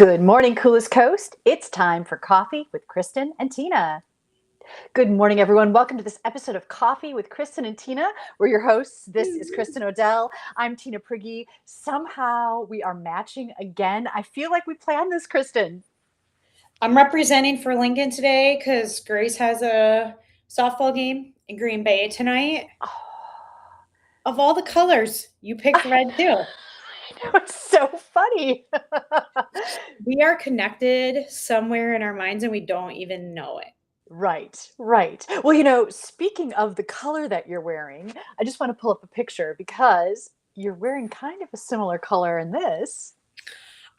Good morning, Coolest Coast. It's time for Coffee with Kristin and Tina. Good morning, everyone. Welcome to this episode of Coffee with Kristin and Tina. We're your hosts. This is Kristin Odell. I'm Tina Prigge. Somehow we are matching again. I feel like we planned this, Kristin. I'm representing for Lincoln today because Grace has a softball game in Green Bay tonight. Of all the colors, you picked red too. I know, it's so funny. We are connected somewhere in our minds and we don't even know it. Right. Well, speaking of the color that you're wearing, I just want to pull up a picture because you're wearing kind of a similar color in this.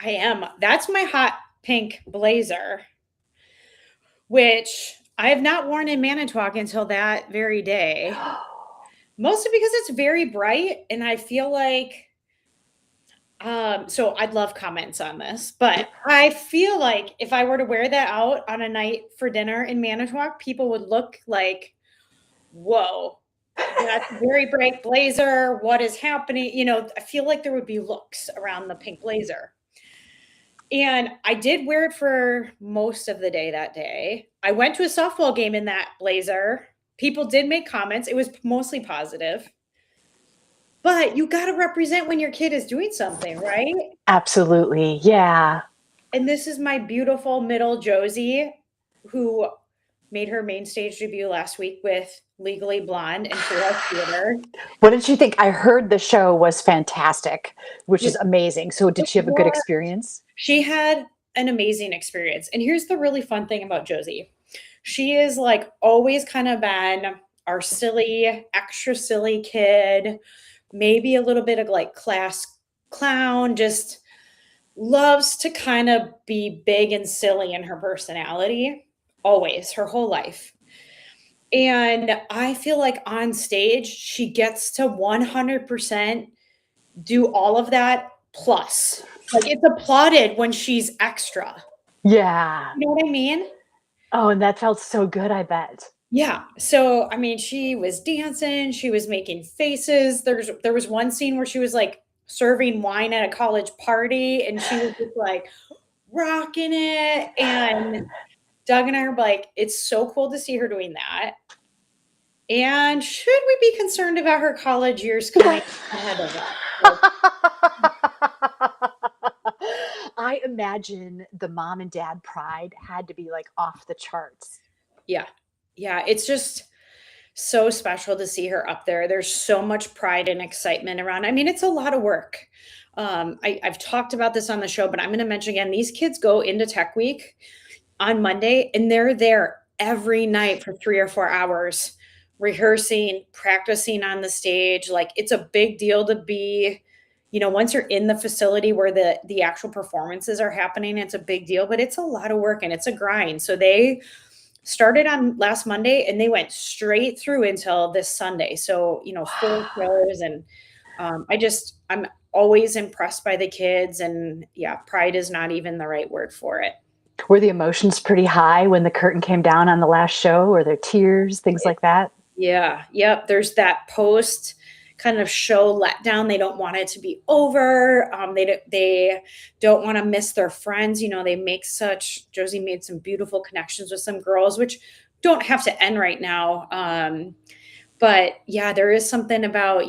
I am. That's my hot pink blazer, which I have not worn in Manitowoc until that very day. Mostly because it's very bright and I feel like, so I'd love comments on this, but I feel like if I were to wear that out on a night for dinner in Manitowoc, people would look like, whoa, that's a very bright blazer. What is happening? I feel like there would be looks around the pink blazer. And I did wear it for most of the day that day. I went to a softball game in that blazer. People did make comments. It was mostly positive. But you got to represent when your kid is doing something, right? Absolutely. Yeah. And this is my beautiful middle Josie, who made her main stage debut last week with Legally Blonde and True Theater. What did you think? I heard the show was fantastic, which is amazing. So did she have a good experience? She had an amazing experience. And here's the really fun thing about Josie. She is like always kind of been our silly, extra silly kid, maybe a little bit of like class clown, just loves to kind of be big and silly in her personality, always, her whole life. And I feel like on stage, she gets to 100% do all of that plus. Like it's applauded when she's extra. Yeah. You know what I mean? Oh, and that felt so good, I bet. Yeah. So, I mean, she was dancing, she was making faces. There was one scene where she was like serving wine at a college party and she was just like rocking it. And Doug and I are like, it's so cool to see her doing that. And should we be concerned about her college years coming ahead of us? I imagine the mom and dad pride had to be like off the charts. Yeah. It's just so special to see her up there. There's so much pride and excitement around. I mean, it's a lot of work. I've talked about this on the show, but I'm going to mention again, these kids go into Tech Week on Monday and they're there every night for 3 or 4 hours, rehearsing, practicing on the stage. Like it's a big deal to be, once you're in the facility where the actual performances are happening, it's a big deal, but it's a lot of work and it's a grind. So they started on last Monday and they went straight through until this Sunday. So, 4 shows and I'm always impressed by the kids and pride is not even the right word for it. Were the emotions pretty high when the curtain came down on the last show? Were there tears, things like that? Yeah. Yep. There's that post kind of show letdown. They don't want it to be over. They don't want to miss their friends. Josie made some beautiful connections with some girls, which don't have to end right now. But yeah, there is something about,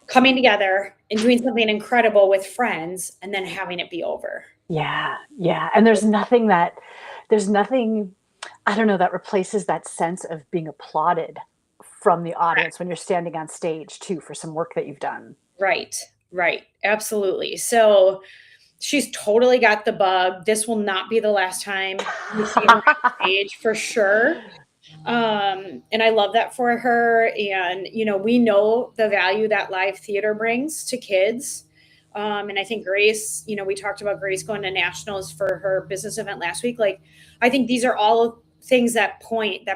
coming together and doing something incredible with friends and then having it be over. Yeah. And there's nothing, I don't know, that replaces that sense of being applauded from the audience when you're standing on stage too, for some work that you've done. Right. Absolutely. So she's totally got the bug. This will not be the last time you see her on stage for sure. And I love that for her. And, we know the value that live theater brings to kids. And I think Grace, we talked about Grace going to nationals for her business event last week. Like, I think these are all things that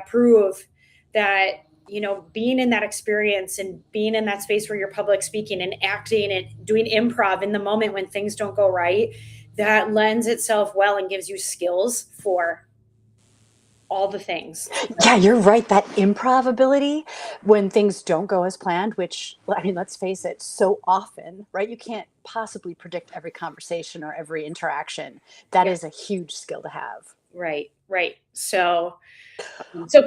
prove that, being in that experience and being in that space where you're public speaking and acting and doing improv in the moment when things don't go right, that lends itself well and gives you skills for all the things. Yeah, you're right. That improv ability when things don't go as planned, which, well, I mean, let's face it, so often, right? You can't possibly predict every conversation or every interaction. That Yeah, is a huge skill to have. right, right. So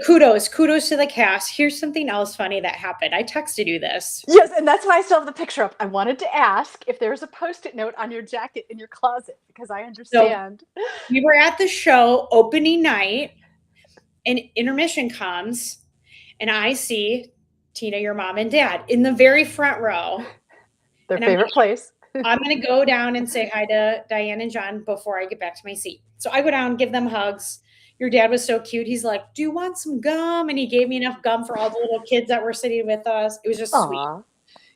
kudos to the cast. Here's something else funny that happened. I texted you this. Yes, and that's why I still have the picture up. I wanted to ask if there's a post-it note on your jacket in your closet because I So understand. we were at the show opening night, and intermission comes, and I see Tina, your mom and dad in the very front row. Their And favorite place. I'm going to go down and say hi to Diane and John before I get back to my seat. So I go down, give them hugs. Your dad was so cute. He's like, "Do you want some gum?" And he gave me enough gum for all the little kids that were sitting with us. It was just sweet. Aw.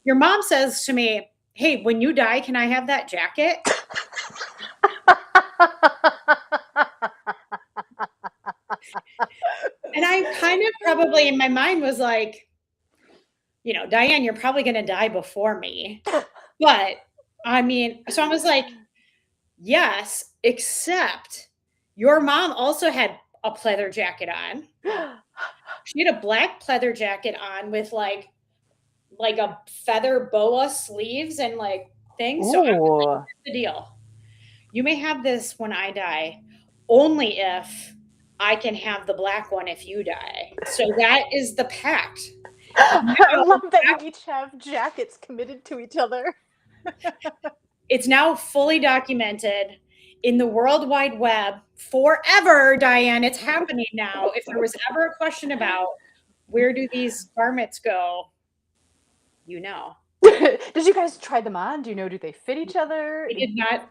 Your mom says to me, "Hey, when you die, can I have that jacket?" And I kind of probably in my mind was like, Diane, you're probably going to die before me. But I mean, so I was like, yes, except your mom also had a pleather jacket on. She had a black pleather jacket on with like a feather boa sleeves and like things. So I was like, Ooh. here's the deal. You may have this when I die, only if I can have the black one if you die. So that is the pact. I Now, love that you each have jackets committed to each other. it's now fully documented in the World Wide Web forever, Diane. It's happening now. If there was ever a question about where do these garments go, you know. Did you guys try them on? Do you know, do they fit each other?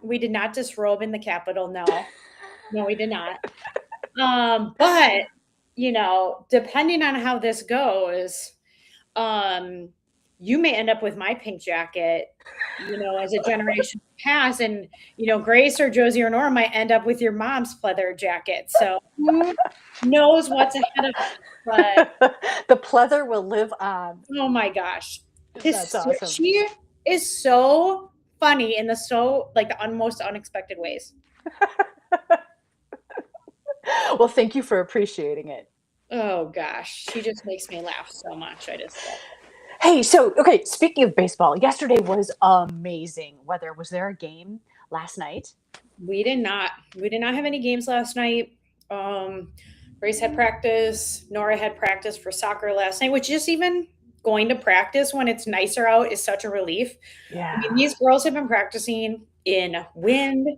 We did not disrobe in the Capitol, no. No, we did not. But depending on how this goes, you may end up with my pink jacket, as a generation pass, and Grace or Josie or Nora might end up with your mom's pleather jacket. So who knows what's ahead of us? But The pleather will live on. oh my gosh, That's awesome. she is so funny in the most unexpected ways. Well, thank you for appreciating it. Oh gosh, she just makes me laugh so much. I just love it. Hey, so, okay, speaking of baseball, yesterday was amazing. Was there a game last night? We did not. We did not have any games last night. Grace had practice. Nora had practice for soccer last night, which just even going to practice when it's nicer out is such a relief. Yeah. I mean, these girls have been practicing in wind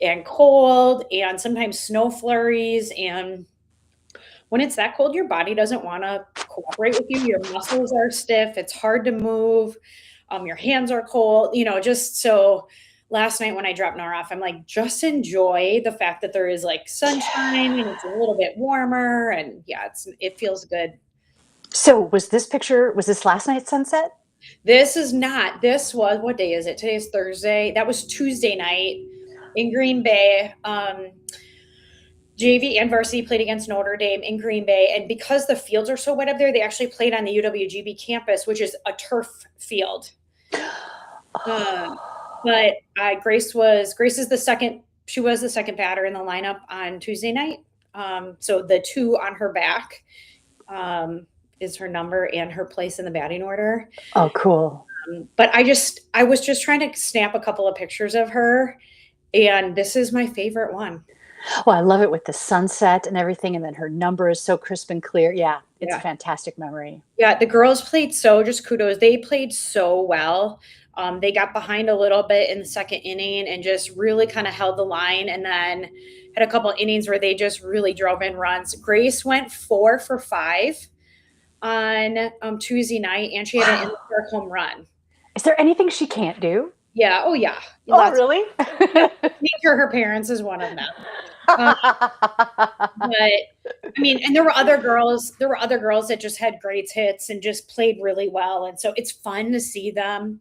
and cold and sometimes snow flurries. And when it's that cold, your body doesn't want to cooperate with you. Your muscles are stiff. It's hard to move. Your hands are cold, just so last night when I dropped Nora off, I'm like, just enjoy the fact that there is like sunshine and it's a little bit warmer. And yeah, it feels good. So was this last night's sunset? This was, what day is it? Today is Thursday. That was Tuesday night in Green Bay. JV and varsity played against Notre Dame in Green Bay. And because the fields are so wet up there, they actually played on the UWGB campus, which is a turf field. But Grace is the second. She was the second batter in the lineup on Tuesday night. So the 2 on her back is her number and her place in the batting order. Oh, cool. But I was just trying to snap a couple of pictures of her, and this is my favorite one. Well, I love it with the sunset and everything, and then her number is so crisp and clear. Yeah, it's a fantastic memory. Yeah, the girls played just kudos. They played so well. They got behind a little bit in the second inning and just really kind of held the line, and then had a couple innings where they just really drove in runs. Grace went 4 for 5 on Tuesday night, and she had an in-the-park home run. Is there anything she can't do? Yeah. Oh, yeah. Oh, really? Sure, her parents is one of them. But I mean, and there were other girls that just had great hits and just played really well. And so it's fun to see them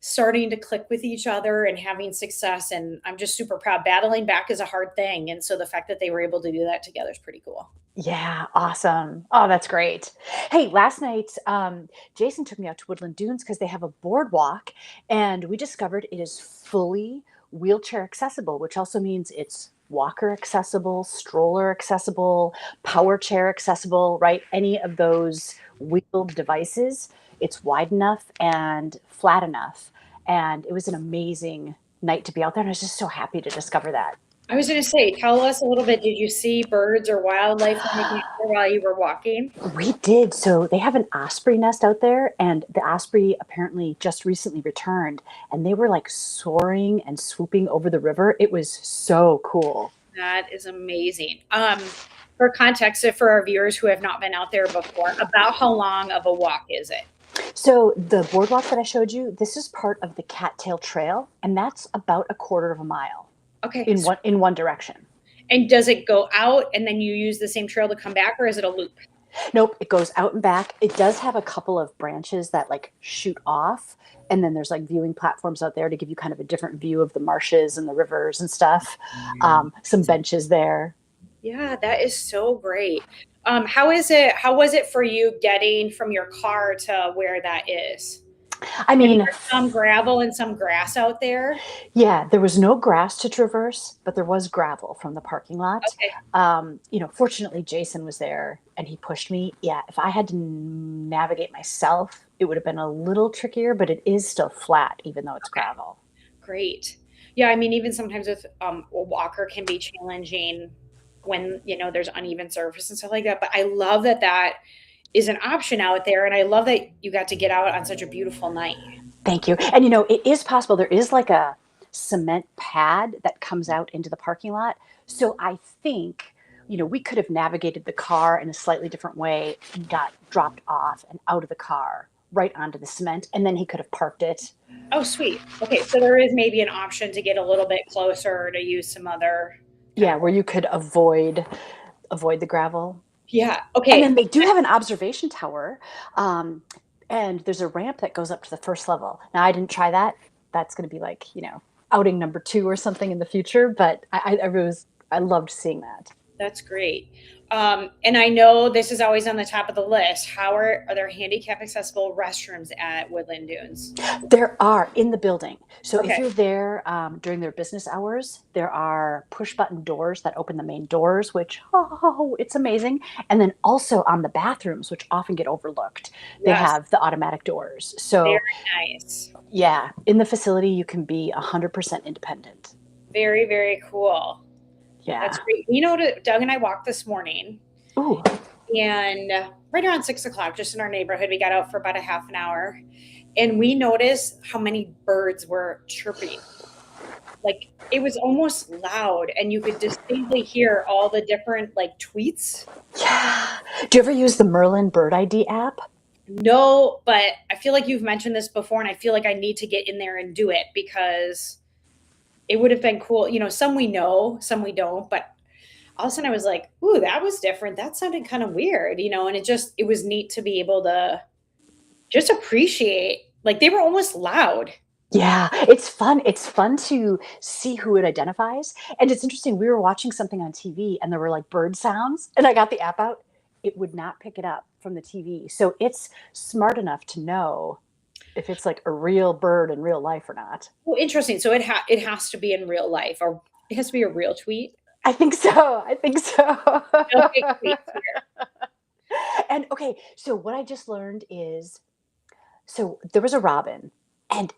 starting to click with each other and having success. And I'm just super proud. Battling back is a hard thing. And so the fact that they were able to do that together is pretty cool. Yeah, awesome. Oh, that's great. Hey, last night, Jason took me out to Woodland Dunes because they have a boardwalk, and we discovered it is fully wheelchair accessible, which also means it's walker accessible, stroller accessible, power chair accessible, right? Any of those wheeled devices, it's wide enough and flat enough. And it was an amazing night to be out there. And I was just so happy to discover that. I was going to say, tell us a little bit. Did you see birds or wildlife while you were walking? We did. So they have an osprey nest out there, and the osprey apparently just recently returned, and they were like soaring and swooping over the river. It was so cool. That is amazing. For context, for our viewers who have not been out there before, about how long of a walk is it? So the boardwalk that I showed you, this is part of the Cattail Trail, and that's about a quarter of a mile Okay. in one direction. And does it go out and then you use the same trail to come back, or is it a loop? Nope, it goes out and back. It does have a couple of branches that like shoot off, and then there's like viewing platforms out there to give you kind of a different view of the marshes and the rivers and stuff. Some benches there. Yeah, that is so great. How was it for you getting from your car to where that is? I mean, Some gravel and some grass out there. yeah, there was no grass to traverse, but there was gravel from the parking lot. Okay. Fortunately, Jason was there and he pushed me. Yeah, if I had to navigate myself, it would have been a little trickier, but it is still flat, even though it's gravel. Great. Yeah, I mean, even sometimes with a walker can be challenging when there's uneven surface and stuff like that. But I love that is an option out there, and I love that you got to get out on such a beautiful night. Thank you. And it is possible. There is like a cement pad that comes out into the parking lot. So I think, we could have navigated the car in a slightly different way and got dropped off and out of the car right onto the cement, and then he could have parked it. Oh, sweet. Okay, so there is maybe an option to get a little bit closer to use some other. Yeah, where you could avoid the gravel. Yeah. Okay. And then they do have an observation tower, and there's a ramp that goes up to the first level. Now, I didn't try that. That's going to be like, outing number 2 or something in the future. But I loved seeing that. That's great. And I know this is always on the top of the list. How are there handicap accessible restrooms at Woodland Dunes? There are in the building. So Okay. if you're there during their business hours, there are push button doors that open the main doors, which, it's amazing. And then also on the bathrooms, which often get overlooked, they Yes. have the automatic doors. So Very nice. yeah, in the facility, you can be 100% independent. Very, very cool. Yeah. That's great. Doug and I walked this morning. Ooh. And right around 6:00, just in our neighborhood, we got out for about a half an hour, and we noticed how many birds were chirping. Like, it was almost loud, and you could distinctly hear all the different like tweets. Yeah. Do you ever use the Merlin Bird ID app? No, but I feel like you've mentioned this before, and I feel like I need to get in there and do it because it would have been cool. Some we know, some we don't, but all of a sudden I was like, ooh, that was different. That sounded kind of weird, and it was neat to be able to just appreciate, like, they were almost loud. Yeah, it's fun. It's fun to see who it identifies. And it's interesting. We were watching something on TV and there were like bird sounds, and I got the app out. It would not pick it up from the TV. So it's smart enough to know if it's like a real bird in real life or not. Well, interesting. So it has to be in real life, or it has to be a real tweet. I think so. No fake tweets here. And okay, so what I just learned is, so there was a robin, and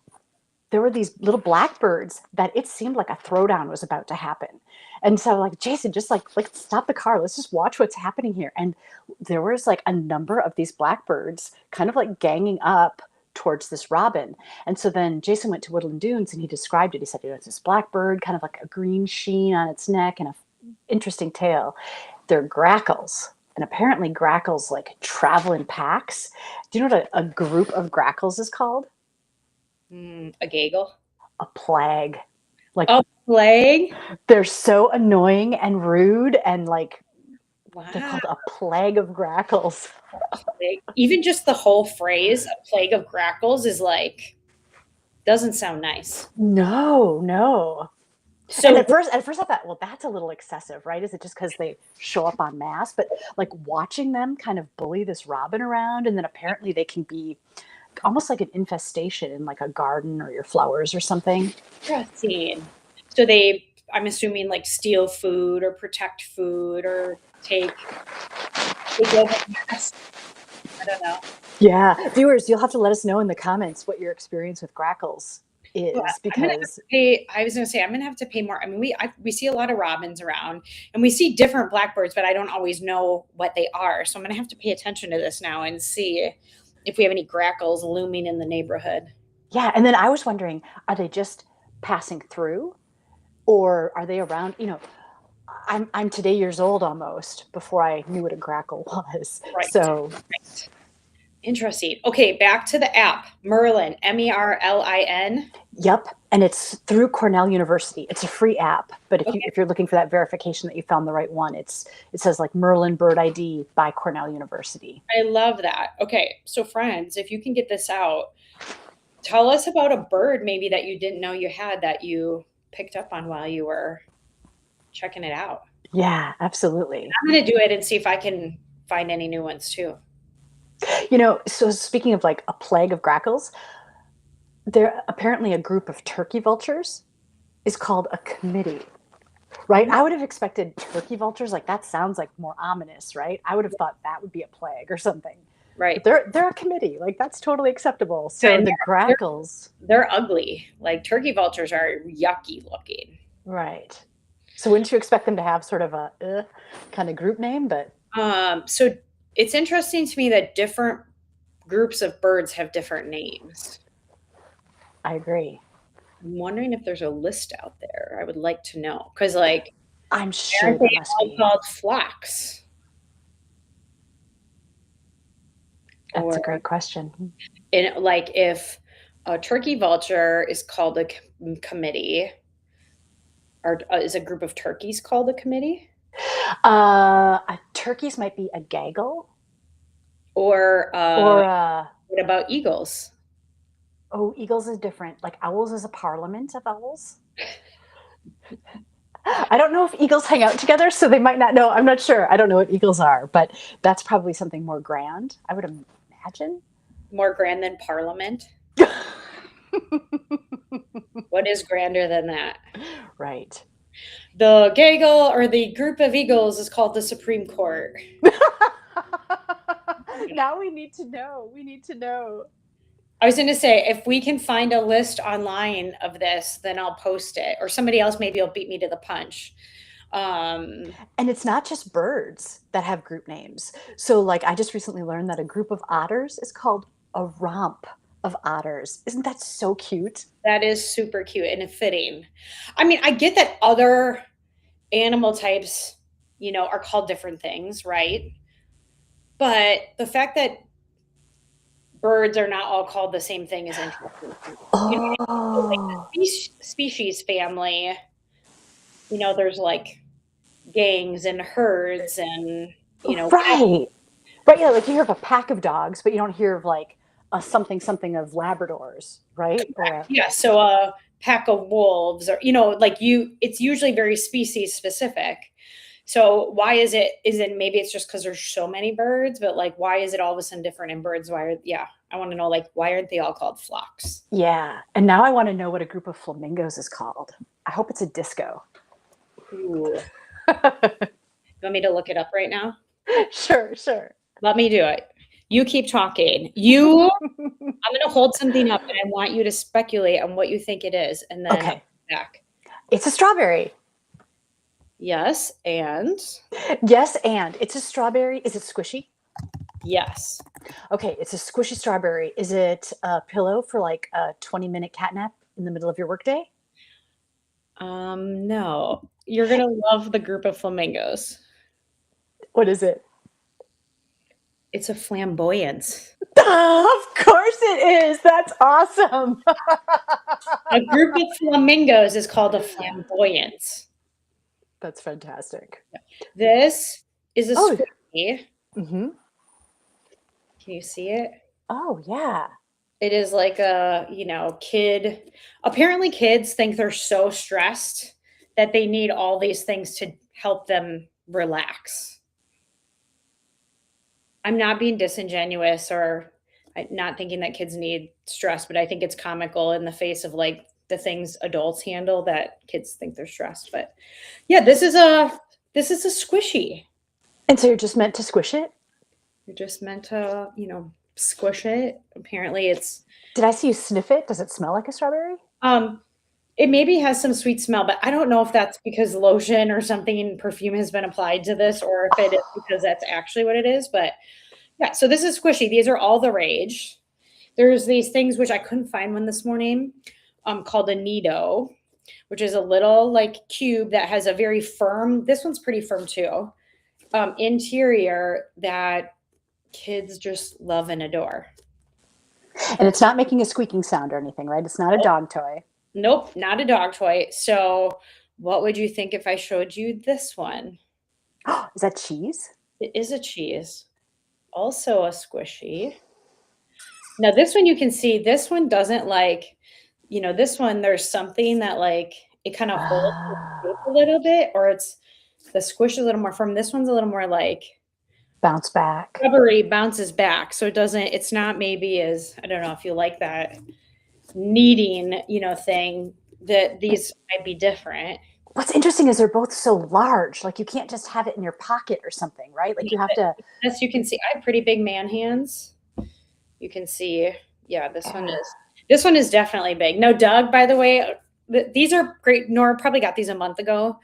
there were these little blackbirds that it seemed like a throwdown was about to happen. And so like, Jason, just like stop the car. Let's just watch what's happening here. And there was like a number of these blackbirds kind of like ganging up towards this robin. And so then Jason went to Woodland Dunes and he described it. He said, it's this blackbird, kind of like a green sheen on its neck and a interesting tail. They're grackles. And apparently grackles like travel in packs. Do you know what a group of grackles is called? A gaggle? A plague. Like a plague? They're so annoying and rude, and like, wow. They're called a plague of grackles. Even just the whole phrase, a plague of grackles, is like, doesn't sound nice. No. So and at first I thought, well, that's a little excessive, right? Is it just because they show up en masse? But like watching them kind of bully this robin around, and then apparently they can be almost like an infestation in like a garden or your flowers or something. Interesting. So I'm assuming like steal food or protect food or take over nests. I don't know. Yeah, viewers, you'll have to let us know in the comments what your experience with grackles Well, is, I'm gonna have because to pay. I was gonna say I'm gonna have to pay more. I mean, we see a lot of robins around, and we see different blackbirds, but I don't always know what they are. So I'm gonna have to pay attention to this now and see if we have any grackles looming in the neighborhood. yeah. And then I was wondering, are they just passing through, or are they around? I'm today years old almost before I knew what a grackle was. Right. So, Right. Interesting. Okay, back to the app. Merlin, Merlin. yep. And it's through Cornell University. It's a free app, but if Okay, you're looking for that verification that you found the right one, it says like Merlin Bird ID by Cornell University. I love that. Okay, so friends, if you can get this out, tell us about a bird maybe that you didn't know you had that you picked up on while you were checking it out. Yeah, absolutely. I'm going to do it and see if I can find any new ones too. So speaking of like a plague of grackles, there apparently a group of turkey vultures is called a committee, right? I would have expected turkey vultures, like that sounds like more ominous, right? I would have thought that would be a plague or something. But Right. they're a committee, like that's totally acceptable. So And the grackles, they're ugly. Like turkey vultures are yucky looking. right? So wouldn't you expect them to have sort of a kind of group name? But So it's interesting to me that different groups of birds have different names. I agree. I'm wondering if there's a list out there. I would like to know because, like, I'm sure aren't they there must all be. called flocks? That's Or a great question. like if a turkey vulture is called a committee, or is a group of turkeys called a committee? Turkeys might be a gaggle, Or or what about eagles? oh, eagles is different. Like owls is a parliament of owls. I don't know if eagles hang out together, so they might not know. I'm not sure. I don't know what eagles are, but that's probably something more grand, I would imagine. More grand than parliament? What is grander than that? Right. The gaggle or the group of eagles is called the Supreme Court. Now we need to know. We need to know. I was going to say, if we can find a list online of this, then I'll post it, or somebody else maybe will beat me to the punch. And it's not just birds that have group names. So, like, I just recently learned that a group of otters is called a romp of otters. Isn't that so cute? That is super cute and fitting. I mean, I get that other animal types, are called different things, right? But the fact that birds are not all called the same thing is interesting. Like Oh, the species family, there's like gangs and herds and, whatever. right. Right. Yeah. Like you hear of a pack of dogs, but you don't hear of like a something something of Labradors, right? Or a, Yeah, so a pack of wolves or, like it's usually very species specific. So why is it maybe it's just because there's so many birds, but like why is it all of a sudden different in birds? I want to know like why aren't they all called flocks? yeah. And now I want to know what a group of flamingos is called. I hope it's a disco. Ooh. You want me to look it up right now? Sure, sure. Let me do it. You keep talking. I'm going to hold something up and I want you to speculate on what you think it is. And then I'll Okay. come back. It's a strawberry. Yes. And Yes, and it's a strawberry. Is it squishy? yes. Okay, it's a squishy strawberry. Is it a pillow for like a 20-minute cat nap in the middle of your workday? No. You're going to love the group of flamingos. What is it? It's a flamboyance. Of course it is. That's awesome. A group of flamingos is called a flamboyance. That's fantastic. This is a Oh, squishy. mm-hmm. Can you see it? Oh, yeah. It is like a, kid. Apparently, kids think they're so stressed that they need all these things to help them relax. I'm not being disingenuous or not thinking that kids need stress, but I think it's comical in the face of like the things adults handle that kids think they're stressed. But yeah, this is a squishy. And so you're just meant to squish it? You're just meant to, squish it. Apparently it's Did I see you sniff it? Does it smell like a strawberry? it maybe has some sweet smell, but I don't know if that's because lotion or something perfume has been applied to this or if it is because that's actually what it is. But yeah, so this is squishy. These are all the rage. There's these things which I couldn't find one this morning, called a Nido, which is a little like cube that has a very firm, this one's pretty firm too, interior that kids just love and adore. And it's not making a squeaking sound or anything, right? It's not a dog toy. Nope, not a dog toy. So what would you think if I showed you this one? Is that cheese? It is a cheese. Also a squishy. Now this one you can see, this one doesn't like, this one there's something that like it kind of holds the shape a little bit, or it's the squish is a little more firm. This one's a little more like Bounce back. rubbery, bounces back. So it's not maybe as, I don't know if you like that kneading, thing, that these might be different. What's interesting is they're both so large. Like you can't just have it in your pocket or something, right? Like you have to. This you can see, I have pretty big man hands. You can see, yeah, this one is definitely big. No, Doug, by the way, these are great. Nora probably got these a month ago.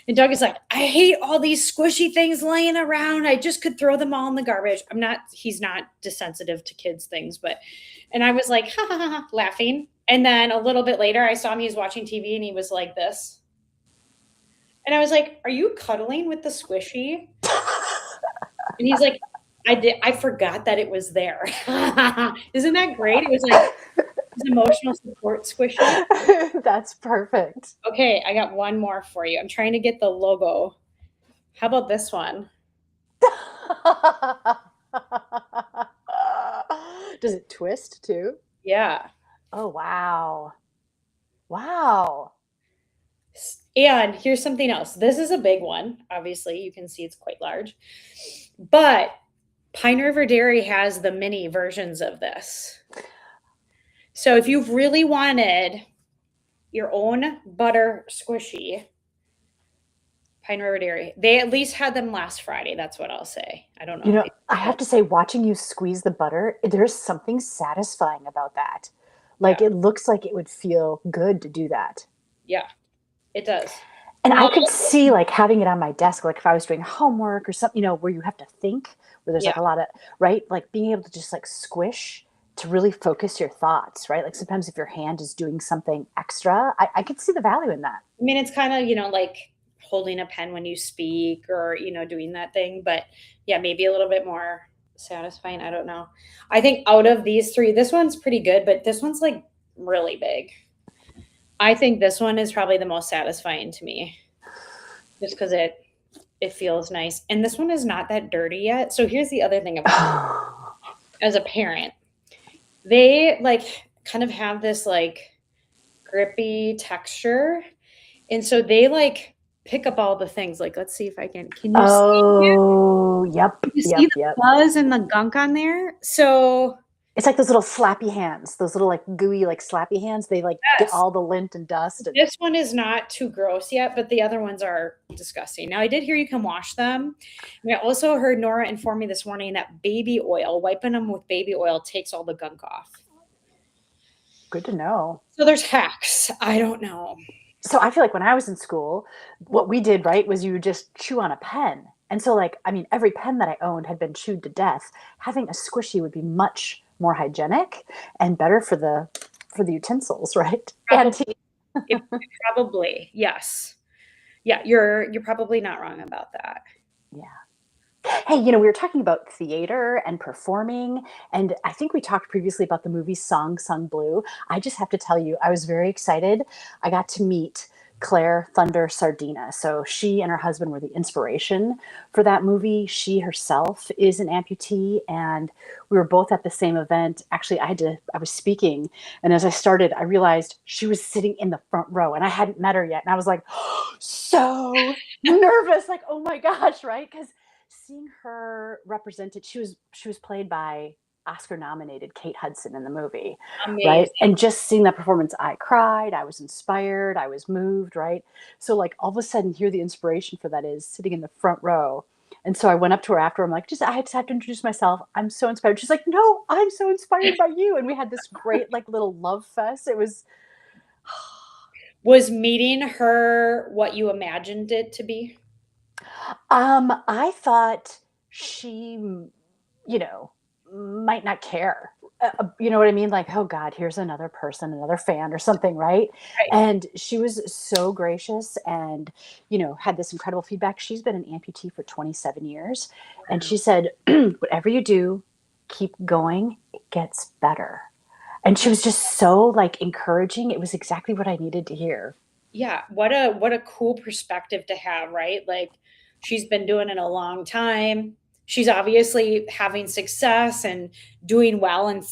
And Doug is like, I hate all these squishy things laying around. I just could throw them all in the garbage. He's not desensitive to kids things, and I was like, ha, ha, ha, ha, laughing. And then a little bit later, I saw him, he was watching TV and he was like this. And I was like, are you cuddling with the squishy? And he's like, I forgot that it was there. Isn't that great? It was like his emotional support squishy. That's perfect. Okay, I got one more for you. I'm trying to get the logo. How about this one? Does it twist too? Yeah. Oh, wow. Wow. And here's something else. This is a big one. Obviously, you can see it's quite large. But Pine River Dairy has the mini versions of this. So if you've really wanted your own butter squishy, Pine River Dairy, they at least had them last Friday. That's what I'll say. I don't know. I have to say, watching you squeeze the butter, there's something satisfying about that. Like It looks like it would feel good to do that. Yeah, it does. And I could see like having it on my desk, like if I was doing homework or something, where you have to think, where there's like a lot of, right? Like being able to just like squish to really focus your thoughts, right? Like sometimes if your hand is doing something extra, I could see the value in that. I mean, it's kind of, like holding a pen when you speak or, doing that thing. But yeah, maybe a little bit more satisfying. I don't know. I think out of these three, this one's pretty good, but this one's like really big. I think this one is probably the most satisfying to me just because it feels nice. And this one is not that dirty yet. So here's the other thing about it. As a parent, they like kind of have this like grippy texture. And so they like pick up all the things. Like, let's see if I can you see it? Yep. You see the buzz and the gunk on there? So it's like those little slappy hands, those little like gooey, like slappy hands. They like get all the lint and dust. This one is not too gross yet, but the other ones are disgusting. Now I did hear you can wash them. And I also heard Nora inform me this morning that baby oil, wiping them with baby oil takes all the gunk off. Good to know. So there's hacks. I don't know. So I feel like when I was in school, what we did, right, was you would just chew on a pen. And so like, I mean, every pen that I owned had been chewed to death. Having a squishy would be much more hygienic and better for the utensils, right? Probably, yes. Yeah, you're probably not wrong about that. Yeah. Hey, we were talking about theater and performing, and I think we talked previously about the movie Song Sung Blue. I just have to tell you, I was very excited. I got to meet Claire Thunder Sardina. So she and her husband were the inspiration for that movie. She herself is an amputee, and we were both at the same event. Actually, I was speaking, and as I started, I realized she was sitting in the front row, and I hadn't met her yet. And I was like, so nervous, like, oh my gosh, right? Because seeing her represented, she was played by Oscar nominated Kate Hudson in the movie, right? Amazing. And just seeing that performance, I cried, I was inspired, I was moved, right? So like all of a sudden here the inspiration for that is sitting in the front row. And so I went up to her after. I'm like, I just have to introduce myself. I'm so inspired. She's like, no, I'm so inspired by you. And we had this great like little love fest. It was, Was meeting her what you imagined it to be? I thought she, you know, might not care. You know what I mean? Like, oh God, here's another person, another fan or something, right? Right. And she was so gracious and, had this incredible feedback. She's been an amputee for 27 years. And Wow. she said, whatever you do, keep going, it gets better. And she was just so like encouraging. It was exactly what I needed to hear. Yeah, what a cool perspective to have, right? Like, she's been doing it a long time. She's obviously having success and doing well and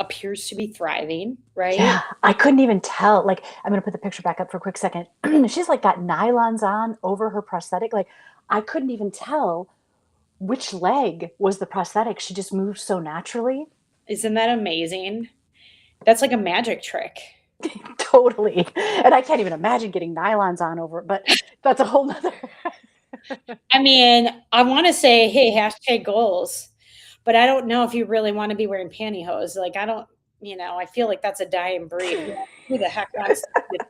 appears to be thriving, right? Yeah, I couldn't even tell. Like, I'm gonna put the picture back up for a quick second. She's like got nylons on over her prosthetic. Like, I couldn't even tell which leg was the prosthetic. She just moved so naturally. Isn't that amazing? That's like a magic trick. Totally. And I can't even imagine getting nylons on over it, but that's a whole nother. I mean, I want to say, hey, hashtag goals, but I don't know if you really want to be wearing pantyhose. Like, I don't, I feel like that's a dying breed. Who the heck wants to do that?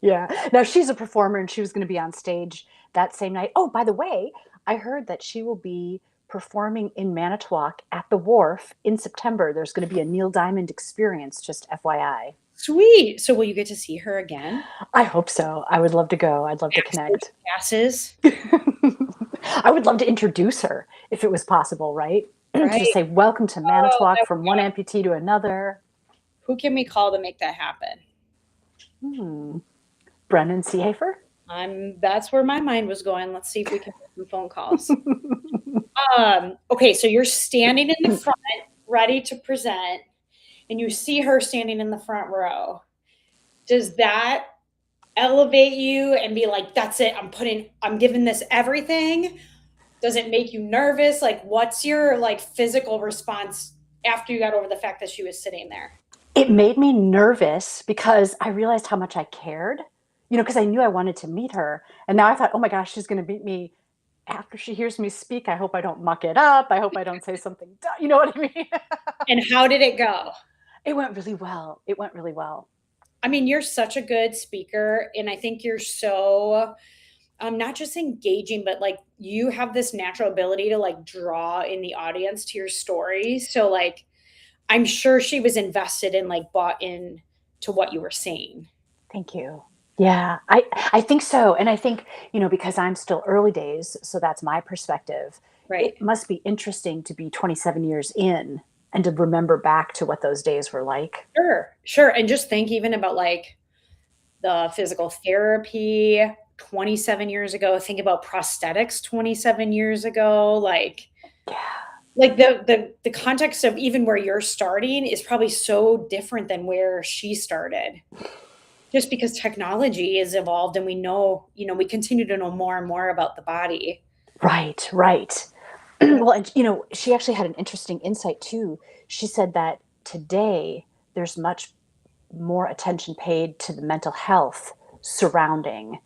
Yeah. Now she's a performer and she was going to be on stage that same night. Oh, by the way, I heard that she will be performing in Manitowoc at the Wharf in September. There's going to be a Neil Diamond experience, just FYI. Sweet. So will you get to see her again? I hope so. I would love to go. I'd love to connect. Passes. I would love to introduce her if it was possible, right? To just Right. say, welcome to Oh, Manitowoc from one amputee to another. who can we call to make that happen? Brennan Seehafer? That's where my mind was going. Let's see if we can make some phone calls. Okay, so you're standing in the front, ready to present, and you see her standing in the front row. Does that elevate you and be like, that's it, I'm giving this everything? Does it make you nervous? Like, what's your like physical response after you got over the fact that she was sitting there? It made me nervous because I realized how much I cared, because I knew I wanted to meet her. And now I thought, oh my gosh, she's going to meet me after she hears me speak. I hope I don't muck it up. I hope I don't say something dumb. You know what I mean? And how did it go? It went really well. It went really well. I mean, you're such a good speaker, and I think you're so not just engaging, but like you have this natural ability to like draw in the audience to your story. So like I'm sure she was invested and like bought in to what you were saying. Thank you. Yeah, I think so. And I think, because I'm still early days, so that's my perspective. Right. It must be interesting to be 27 years in and to remember back to what those days were like. Sure. And just think even about like the physical therapy 27 years ago. Think about prosthetics 27 years ago. Like, Yeah. like the context of even where you're starting is probably so different than where she started. Just because technology is evolved and we know, we continue to know more and more about the body. Right, right. Well, and she actually had an interesting insight too. She said that today there's much more attention paid to the mental health surrounding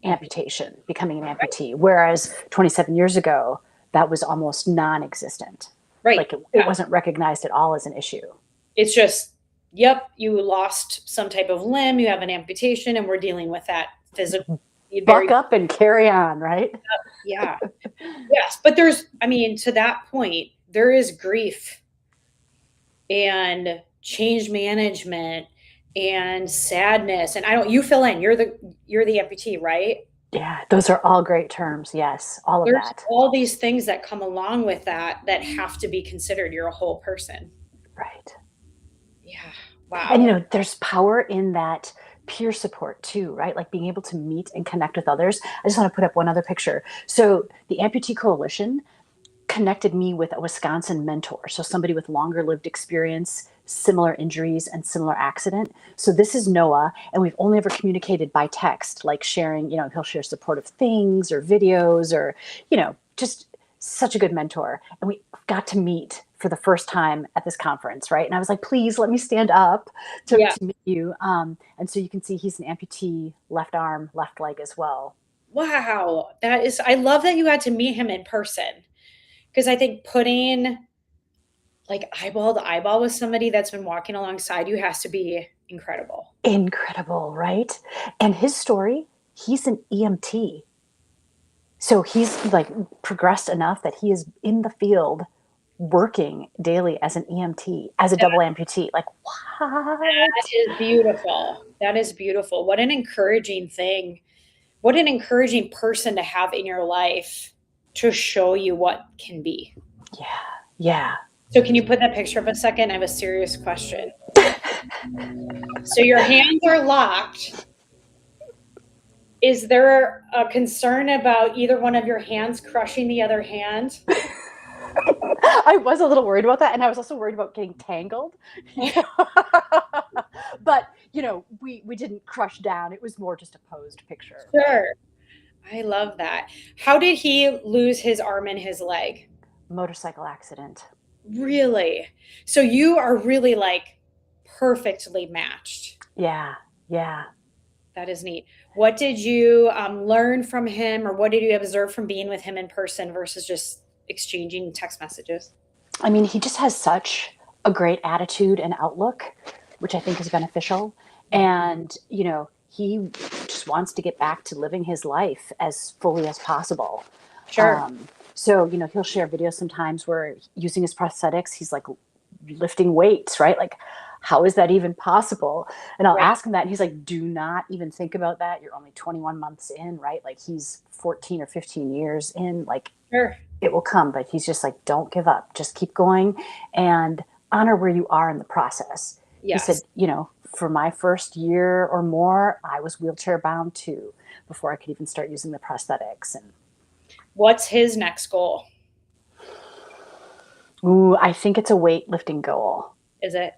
amputation, becoming an amputee, whereas 27 years ago, that was almost non-existent. Right. Like it wasn't recognized at all as an issue. It's just, yep, you lost some type of limb, you have an amputation, and we're dealing with that physically. Buck up and carry on, right? Yeah. Yes. But to that point, there is grief and change management and sadness. And you fill in, you're the amputee, right? Yeah, those are all great terms. Yes, all of There's that. all these things that come along with that have to be considered. You're a whole person. Right. Yeah. Wow. And there's power in that peer support too, right? Like being able to meet and connect with others. I just want to put up one other picture. So the Amputee Coalition connected me with a Wisconsin mentor. So somebody with longer lived experience, similar injuries, and similar accident. So this is Noah, and we've only ever communicated by text, like sharing, he'll share supportive things or videos or, just such a good mentor. And we got to meet for the first time at this conference, right? And I was like, please let me stand up Yeah. to meet you. And so you can see he's an amputee, left arm, left leg as well. Wow. I love that you got to meet him in person because I think putting like eyeball to eyeball with somebody that's been walking alongside you has to be incredible. Incredible, right? And his story, he's an EMT. So he's like progressed enough that he is in the field working daily as an EMT, as a double amputee. Like, what? That is beautiful. That is beautiful. What an encouraging thing. What an encouraging person to have in your life to show you what can be. Yeah. Yeah. So can you put that picture up a second? I have a serious question. So your hands are locked. Is there a concern about either one of your hands crushing the other hand? I was a little worried about that. And I was also worried about getting tangled. But, we didn't crush down. It was more just a posed picture. Sure. I love that. How did he lose his arm and his leg? Motorcycle accident. Really? So you are really like perfectly matched. Yeah. Yeah. That is neat. What did you learn from him, or what did you observe from being with him in person versus just exchanging text messages? I mean, he just has such a great attitude and outlook, which I think is beneficial. And, he just wants to get back to living his life as fully as possible. Sure. So, he'll share videos sometimes where using his prosthetics, he's like lifting weights, right? Like, how is that even possible? And I'll ask him that. And he's like, do not even think about that. You're only 21 months in, right? Like he's 14 or 15 years in, like Sure. it will come, but he's just like, don't give up, just keep going and honor where you are in the process. Yes. He said, for my first year or more, I was wheelchair bound too, before I could even start using the prosthetics. And what's his next goal? ooh, I think it's a weightlifting goal. Is it?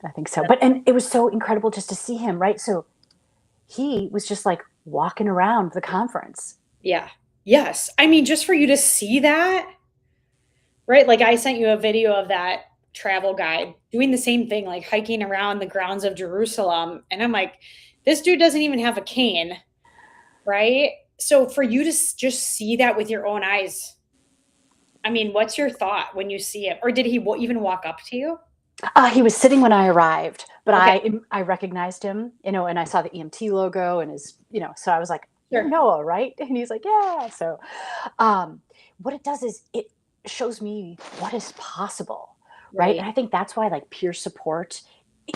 I think so. And it was so incredible just to see him, right? So he was just like walking around the conference. Yeah. Yes. I mean, just for you to see that, right? Like I sent you a video of that travel guide doing the same thing, like hiking around the grounds of Jerusalem. And I'm like, this dude doesn't even have a cane, right? So for you to just see that with your own eyes, I mean, what's your thought when you see it? Or did he even walk up to you? He was sitting when I arrived, but Okay. I recognized him, and I saw the EMT logo and his, so I was like, Sure. you're Noah, right? And he's like, yeah. So what it does is it shows me what is possible, right? And I think that's why like peer support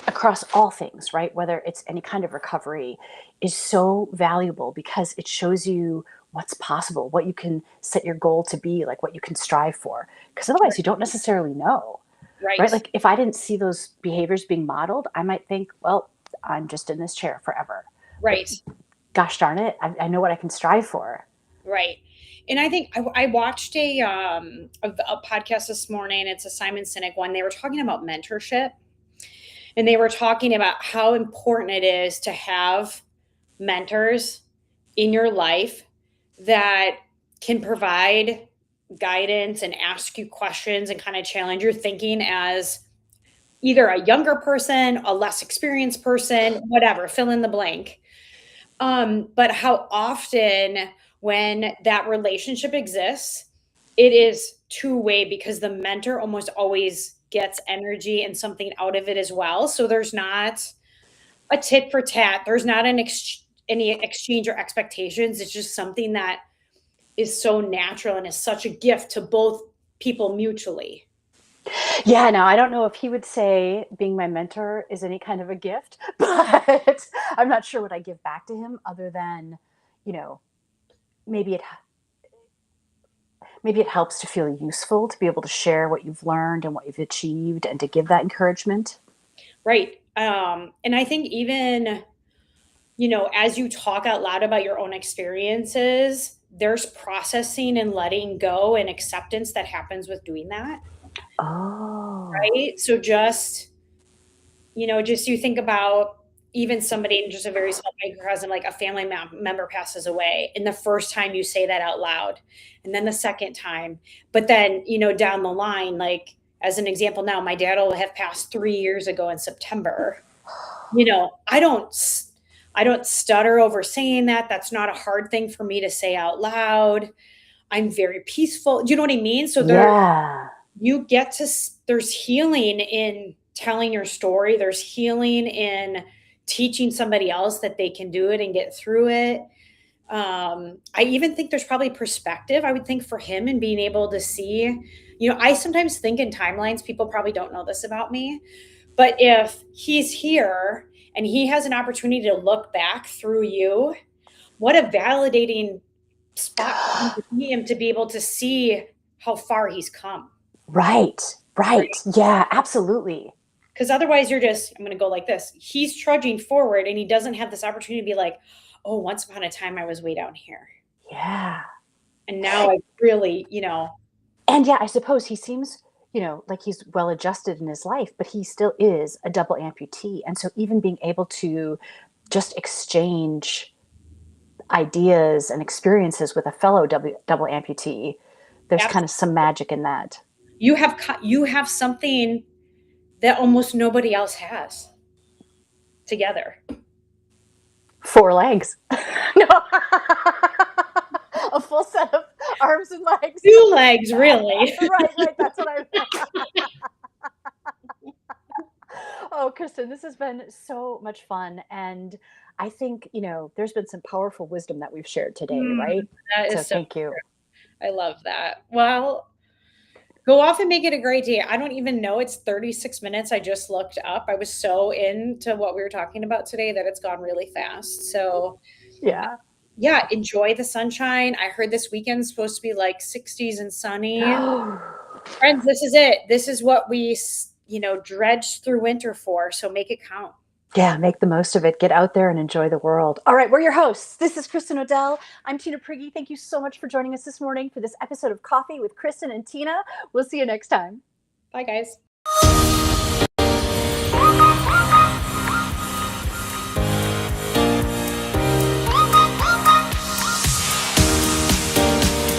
across all things, right? Whether it's any kind of recovery is so valuable because it shows you what's possible, what you can set your goal to be, like what you can strive for. Because otherwise you don't necessarily know. Right? Like if I didn't see those behaviors being modeled, I might think, well, I'm just in this chair forever. Right. But, gosh darn it, I know what I can strive for. Right. And I think I watched a podcast this morning. It's a Simon Sinek one. They were talking about mentorship, and they were talking about how important it is to have mentors in your life that can provide guidance and ask you questions and kind of challenge your thinking as either a younger person, a less experienced person, whatever, fill in the blank. But how often when that relationship exists, it is two-way because the mentor almost always gets energy and something out of it as well. So there's not a tit for tat. There's not any exchange or expectations. It's just something that is so natural and is such a gift to both people mutually. Yeah, no, I don't know if he would say being my mentor is any kind of a gift, but I'm not sure what I give back to him other than, maybe it helps to feel useful to be able to share what you've learned and what you've achieved and to give that encouragement. Right. And I think even, as you talk out loud about your own experiences, there's processing and letting go and acceptance that happens with doing that. Oh. Right. So just you think about even somebody in just a very small microcosm, like a family member passes away, and the first time you say that out loud, and then the second time, but then, down the line, like as an example, now my dad will have passed 3 years ago in September. You know, I don't stutter over saying that. That's not a hard thing for me to say out loud. I'm very peaceful. You know what I mean? So Yeah. you get to, there's healing in telling your story. There's healing in teaching somebody else that they can do it and get through it. I even think there's probably perspective, I would think, for him, and being able to see, I sometimes think in timelines, people probably don't know this about me, but if he's here and he has an opportunity to look back through you, what a validating spot for him to be able to see how far he's come. Right. Yeah, absolutely. Because otherwise you're just, I'm going to go like this. He's trudging forward and he doesn't have this opportunity to be like, oh, once upon a time I was way down here. Yeah. And now I really, And yeah, I suppose he seems, like he's well adjusted in his life, but he still is a double amputee. And so even being able to just exchange ideas and experiences with a fellow double amputee, there's kind of some magic in that. You have something that almost nobody else has together. 4 legs. No. A full set of arms and legs. 2 legs, really. Right. That's what I meant. Oh, Kristin, this has been so much fun. And I think, there's been some powerful wisdom that we've shared today, right? That is so thank you. True. I love that. Well, go off and make it a great day. I don't even know. It's 36 minutes. I just looked up. I was so into what we were talking about today that it's gone really fast. So yeah, enjoy the sunshine. I heard this weekend's supposed to be like 60s and sunny. Friends, this is it. This is what we, dredged through winter for. So make it count. Yeah, make the most of it. Get out there and enjoy the world. All right, we're your hosts. This is Kristin Odell. I'm Tina Prigge. Thank you so much for joining us this morning for this episode of Coffee with Kristin and Tina. We'll see you next time. Bye, guys.